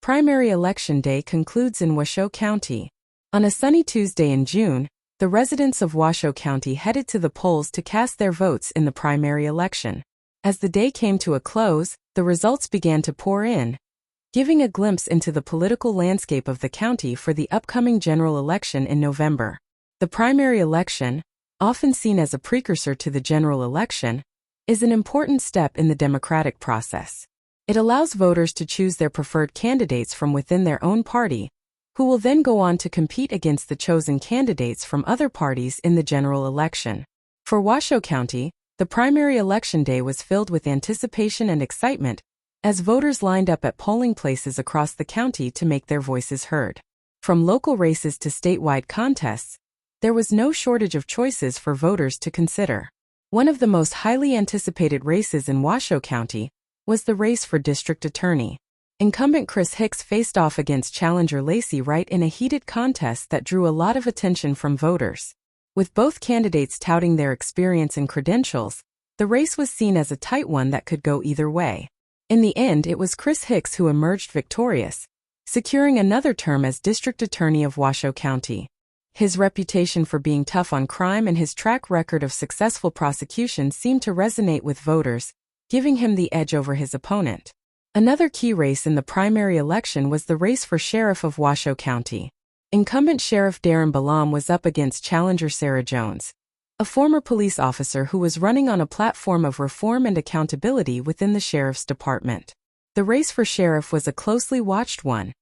Primary election day concludes in Washoe County. On a sunny Tuesday in June, the residents of Washoe County headed to the polls to cast their votes in the primary election. As the day came to a close, the results began to pour in, giving a glimpse into the political landscape of the county for the upcoming general election in November. The primary election, often seen as a precursor to the general election, is an important step in the democratic process. It allows voters to choose their preferred candidates from within their own party, who will then go on to compete against the chosen candidates from other parties in the general election. For Washoe County, the primary election day was filled with anticipation and excitement, as voters lined up at polling places across the county to make their voices heard. From local races to statewide contests, there was no shortage of choices for voters to consider. One of the most highly anticipated races in Washoe County was the race for district attorney. Incumbent Chris Hicks faced off against challenger Lacey Wright in a heated contest that drew a lot of attention from voters. With both candidates touting their experience and credentials, the race was seen as a tight one that could go either way. In the end, it was Chris Hicks who emerged victorious, securing another term as district attorney of Washoe County. His reputation for being tough on crime and his track record of successful prosecution seemed to resonate with voters, giving him the edge over his opponent. Another key race in the primary election was the race for sheriff of Washoe County. Incumbent Sheriff Darren Balam was up against challenger Sarah Jones, a former police officer who was running on a platform of reform and accountability within the sheriff's department. The race for sheriff was a closely watched one,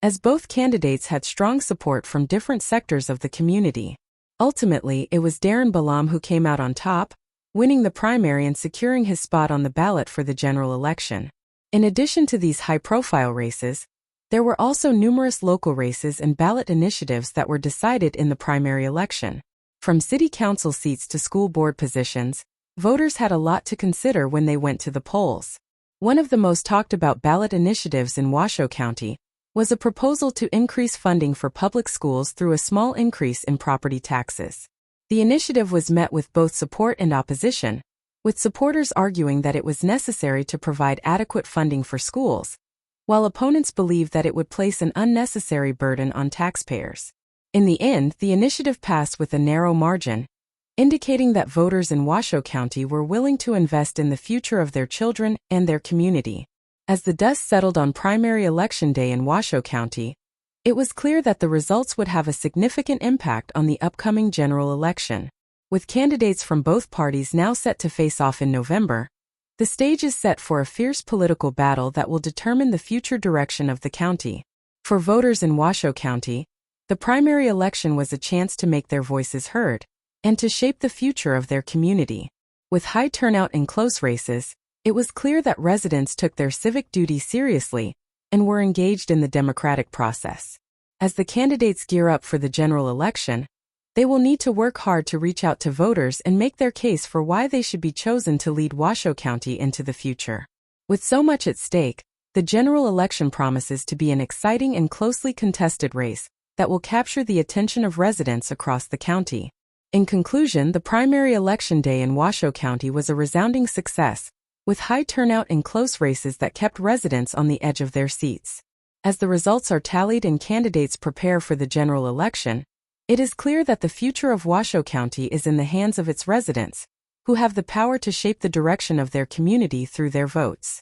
as both candidates had strong support from different sectors of the community. Ultimately, it was Darren Balam who came out on top, winning the primary and securing his spot on the ballot for the general election. In addition to these high-profile races, there were also numerous local races and ballot initiatives that were decided in the primary election. From city council seats to school board positions, voters had a lot to consider when they went to the polls. One of the most talked about ballot initiatives in Washoe County was a proposal to increase funding for public schools through a small increase in property taxes. The initiative was met with both support and opposition, with supporters arguing that it was necessary to provide adequate funding for schools, while opponents believed that it would place an unnecessary burden on taxpayers. In the end, the initiative passed with a narrow margin, indicating that voters in Washoe County were willing to invest in the future of their children and their community. As the dust settled on primary election day in Washoe County, it was clear that the results would have a significant impact on the upcoming general election. With candidates from both parties now set to face off in November, the stage is set for a fierce political battle that will determine the future direction of the county. For voters in Washoe County, the primary election was a chance to make their voices heard and to shape the future of their community. With high turnout in close races, it was clear that residents took their civic duty seriously and were engaged in the democratic process. As the candidates gear up for the general election, they will need to work hard to reach out to voters and make their case for why they should be chosen to lead Washoe County into the future. With so much at stake, the general election promises to be an exciting and closely contested race that will capture the attention of residents across the county. In conclusion, the primary election day in Washoe County was a resounding success, with high turnout in close races that kept residents on the edge of their seats. As the results are tallied and candidates prepare for the general election, it is clear that the future of Washoe County is in the hands of its residents, who have the power to shape the direction of their community through their votes.